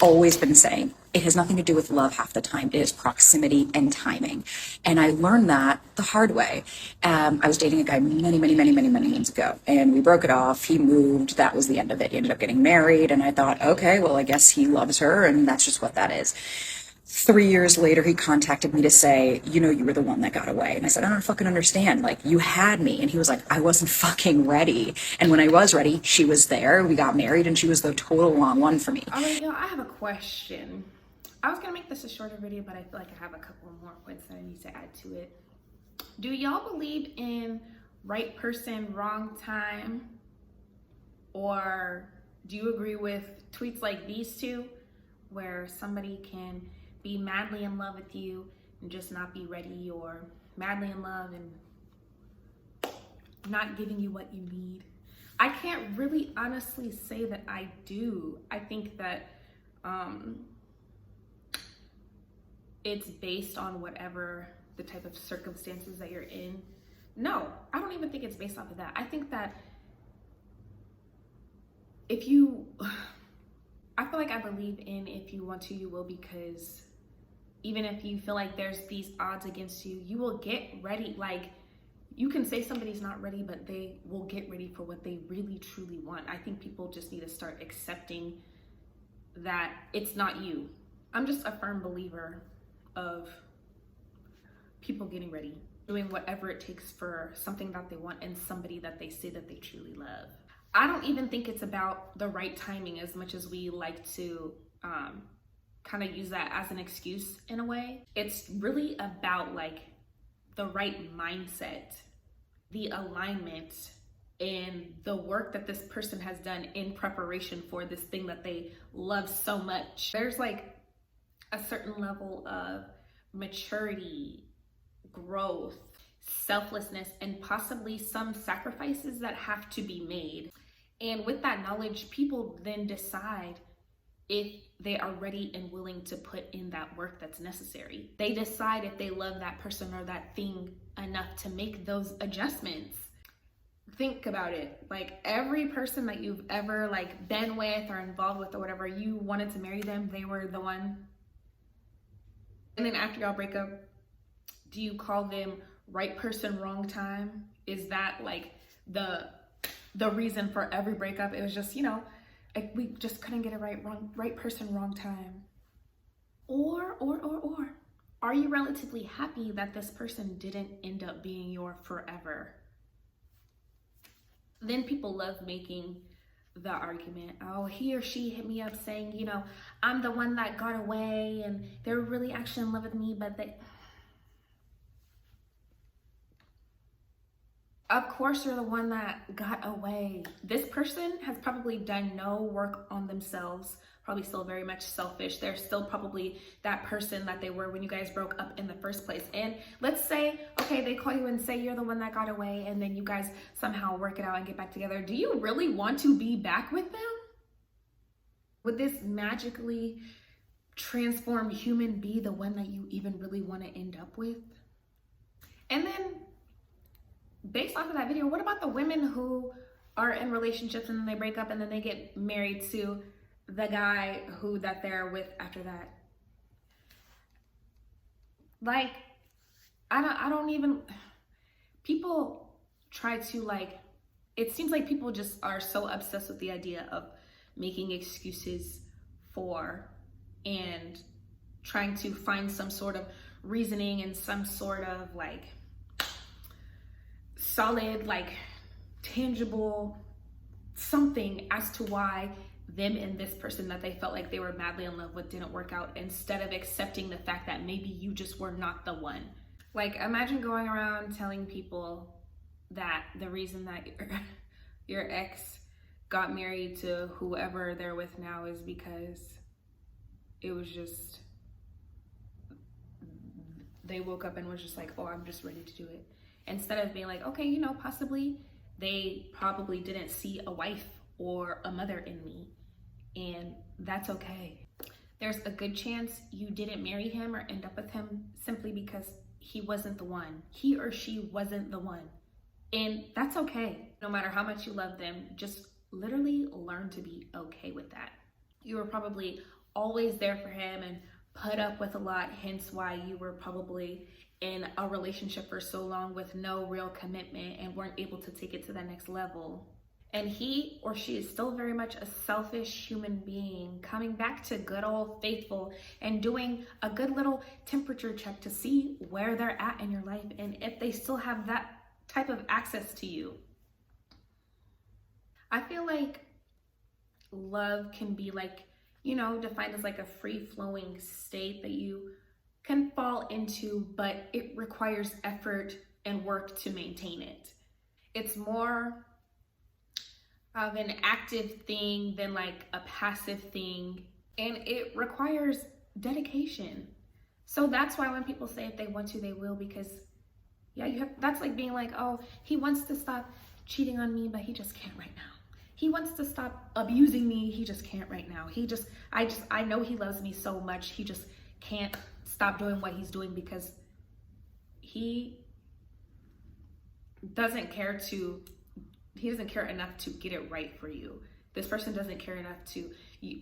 always been saying it has nothing to do with love half the time. It is proximity and timing. And I learned that the hard way. I was dating a guy many moons ago, and we broke it off. He moved. That was the end of it. He ended up getting married, and I thought, okay, well, I guess he loves her, and that's just what that is. 3 years later, he contacted me to say, you were the one that got away. And I said, I don't fucking understand. Like, you had me. And he was like, I wasn't fucking ready. And when I was ready, she was there. We got married, and she was the total wrong one for me. All right, y'all, I have a question. I was gonna make this a shorter video, but I feel like I have a couple more points that I need to add to it. Do y'all believe in right person, wrong time? Or do you agree with tweets like these two, where somebody can be madly in love with you and just not be ready, or madly in love and not giving you what you need? I can't really honestly say that I do. I think that it's based on whatever the type of circumstances that you're in. No, I don't even think it's based off of that. I think that I feel like I believe in if you want to, you will, because even if you feel like there's these odds against you, you will get ready. Like, you can say somebody's not ready, but they will get ready for what they really truly want. I think people just need to start accepting that it's not you. I'm just a firm believer of people getting ready, doing whatever it takes for something that they want and somebody that they say that they truly love. I don't even think it's about the right timing as much as we like to kind of use that as an excuse in a way. It's really about like the right mindset, the alignment, and the work that this person has done in preparation for this thing that they love so much. There's like a certain level of maturity, growth, selflessness, and possibly some sacrifices that have to be made. And with that knowledge, people then decide if they are ready and willing to put in that work that's necessary. They decide if they love that person or that thing enough to make those adjustments. Think about it. Like, every person that you've ever like been with or involved with or whatever, you wanted to marry them, they were the one. And then after y'all break up, do you call them right person, wrong time? Is that like the reason for every breakup? It was just, like, we just couldn't get it right. Right person, wrong time. Or are you relatively happy that this person didn't end up being your forever? Then people love making the argument, oh, he or she hit me up saying, I'm the one that got away and they're really actually in love with me, but of course you're the one that got away. This person has probably done no work on themselves, probably still very much selfish. They're still probably that person that they were when you guys broke up in the first place. And let's say, okay, they call you and say you're the one that got away, and then you guys somehow work it out and get back together. Do you really want to be back with them? Would this magically transformed human be the one that you even really want to end up with? And then based off of that video, what about the women who are in relationships and then they break up and then they get married to the guy that they're with after that? Like, I don't even, people try to, like, it seems like people just are so obsessed with the idea of making excuses for and trying to find some sort of reasoning and some sort of like solid, like tangible something as to why them and this person that they felt like they were madly in love with didn't work out, instead of accepting the fact that maybe you just were not the one. Like, imagine going around telling people that the reason that your ex got married to whoever they're with now is because it was just, they woke up and was just like, oh, I'm just ready to do it. Instead of being like, okay, possibly they probably didn't see a wife or a mother in me, and that's okay. There's a good chance you didn't marry him or end up with him simply because he wasn't the one. He or she wasn't the one. And that's okay. No matter how much you love them, just literally learn to be okay with that. You were probably always there for him and put up with a lot, hence why you were probably in a relationship for so long with no real commitment and weren't able to take it to the next level. And he or she is still very much a selfish human being, coming back to good old faithful and doing a good little temperature check to see where they're at in your life and if they still have that type of access to you. I feel like love can be like, defined as like a free-flowing state that you can fall into, but it requires effort and work to maintain it. It's more of an active thing than like a passive thing, and it requires dedication. So that's why when people say if they want to, they will, because that's like being like, oh, he wants to stop cheating on me, but he just can't right now. He wants to stop abusing me, he just can't right now. I know he loves me so much, he just can't stop doing what he's doing because he doesn't care enough to get it right for you. This person doesn't care enough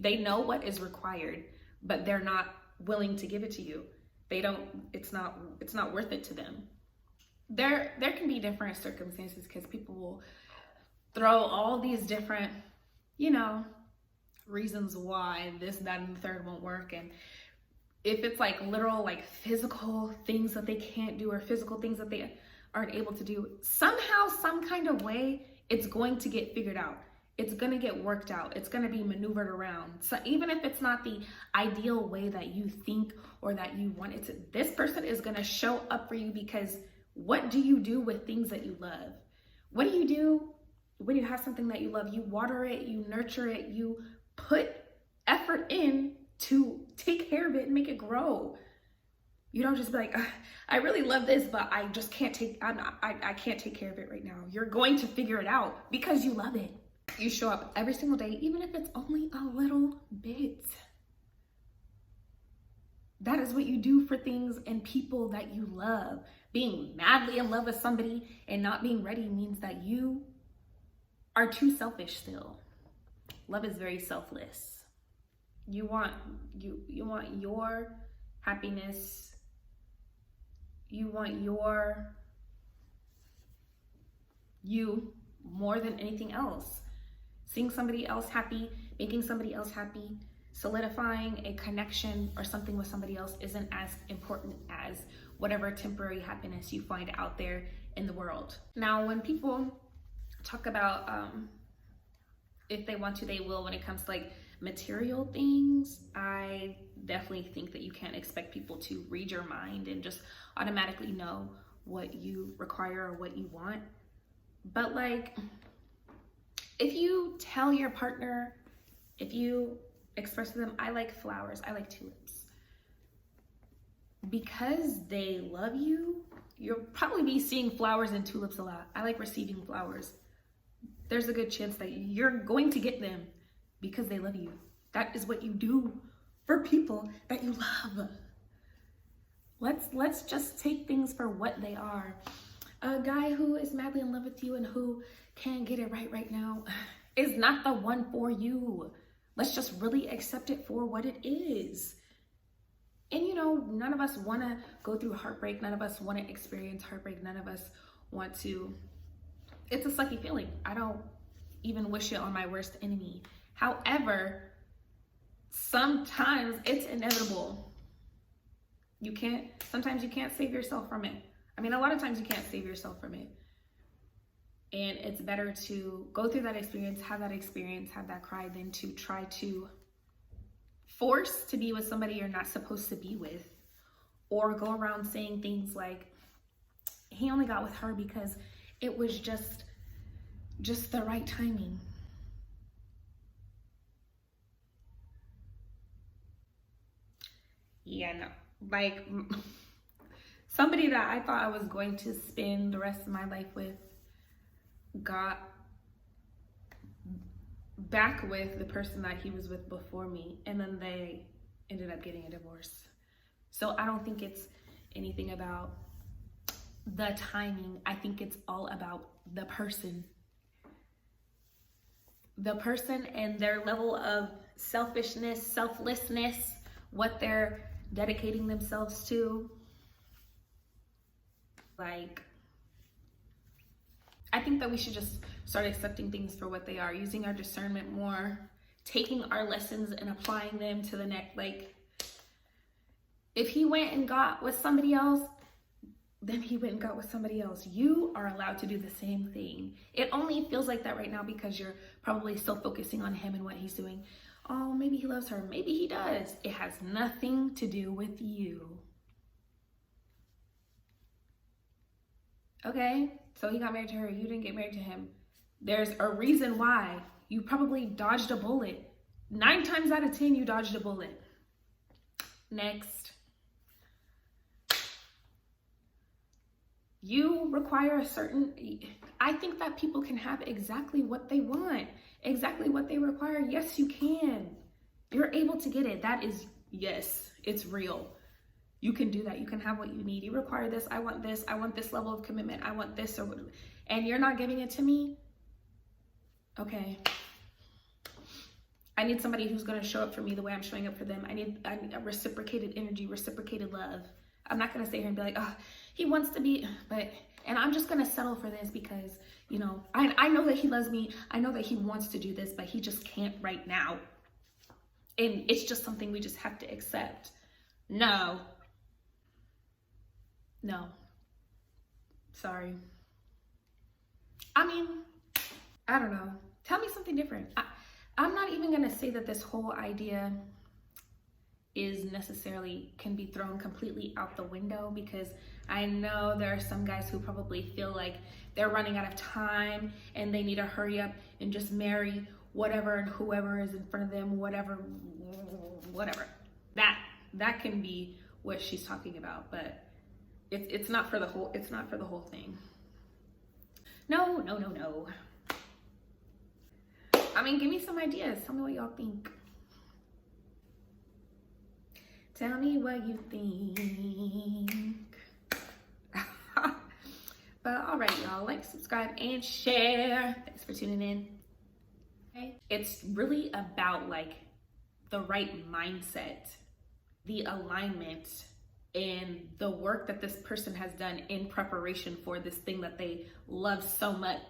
they know what is required, but they're not willing to give it to you. It's not worth it to them. There can be different circumstances because people will throw all these different, reasons why this, that, and the third won't work. And if it's like literal, like physical things that they can't do or physical things that they aren't able to do, somehow, some kind of way, it's going to get figured out. It's going to get worked out. It's going to be maneuvered around. So even if it's not the ideal way that you think or that you want it to, this person is going to show up for you, because what do you do with things that you love? What do you do when you have something that you love? You water it, you nurture it, you put effort in to take care of it and make it grow. You don't just be like, I really love this, but I just can't I can't take care of it right now. You're going to figure it out because you love it. You show up every single day, even if it's only a little bit. That is what you do for things and people that you love. Being madly in love with somebody and not being ready means that you are too selfish still. Love is very selfless. You want your happiness. You want you more than anything else. Seeing somebody else happy, making somebody else happy, solidifying a connection or something with somebody else isn't as important as whatever temporary happiness you find out there in the world. Now, when people talk about if they want to, they will, when it comes to like material things, I definitely think that you can't expect people to read your mind and just automatically know what you require or what you want. But like, if you tell your partner, if you express to them, I like flowers, I like tulips, because they love you, you'll probably be seeing flowers and tulips a lot. I like receiving flowers. There's a good chance that you're going to get them because they love you. That is what you do for people that you love. Let's just take things for what they are. A guy who is madly in love with you and who can't get it right now is not the one for you. Let's just really accept it for what it is. And none of us want to go through heartbreak. None of us want to experience heartbreak. None of us want to. It's a sucky feeling. I don't even wish it on my worst enemy. However, sometimes it's inevitable. Sometimes you can't save yourself from it. I mean, a lot of times you can't save yourself from it. And it's better to go through that experience, have that cry, than to try to force to be with somebody you're not supposed to be with, or go around saying things like, he only got with her because it was just the right timing. Yeah, no. Like, somebody that I thought I was going to spend the rest of my life with got back with the person that he was with before me, and then they ended up getting a divorce. So I don't think it's anything about the timing. I think it's all about the person and their level of selfishness, selflessness, what they're dedicating themselves to. Like, I think that we should just start accepting things for what they are, using our discernment more, taking our lessons and applying them to the next. Like, if he went and got with somebody else, then he went and got with somebody else. You are allowed to do the same thing. It only feels like that right now because you're probably still focusing on him and what he's doing. Oh, maybe he loves her. Maybe he does. It has nothing to do with you. Okay? So he got married to her. You didn't get married to him. There's a reason why. You probably dodged a bullet. 9 times out of 10, you dodged a bullet. Next. You require a certain, I think that people can have exactly what they want, exactly what they require. Yes, you can. You're able to get it. That is, yes, it's real. You can do that. You can have what you need. You require this. I want this. I want this level of commitment. I want this, and you're not giving it to me. Okay. I need somebody who's going to show up for me the way I'm showing up for them. I need a reciprocated energy, reciprocated love. I'm not going to sit here and be like, oh, he wants to be, and I'm just going to settle for this because, you know, I know that he loves me. I know that he wants to do this, but he just can't right now. And it's just something we just have to accept. No. Sorry. I mean, I don't know. Tell me something different. I'm not even going to say that this whole idea is necessarily can be thrown completely out the window, because I know there are some guys who probably feel like they're running out of time and they need to hurry up and just marry whatever and whoever is in front of them, whatever. That can be what she's talking about, but it's not for the whole thing. No. I mean, give me some ideas. Tell me what y'all think. Tell me what you think. But all right, y'all, like, subscribe, and share. Thanks for tuning in. Okay. It's really about like the right mindset, the alignment, and the work that this person has done in preparation for this thing that they love so much.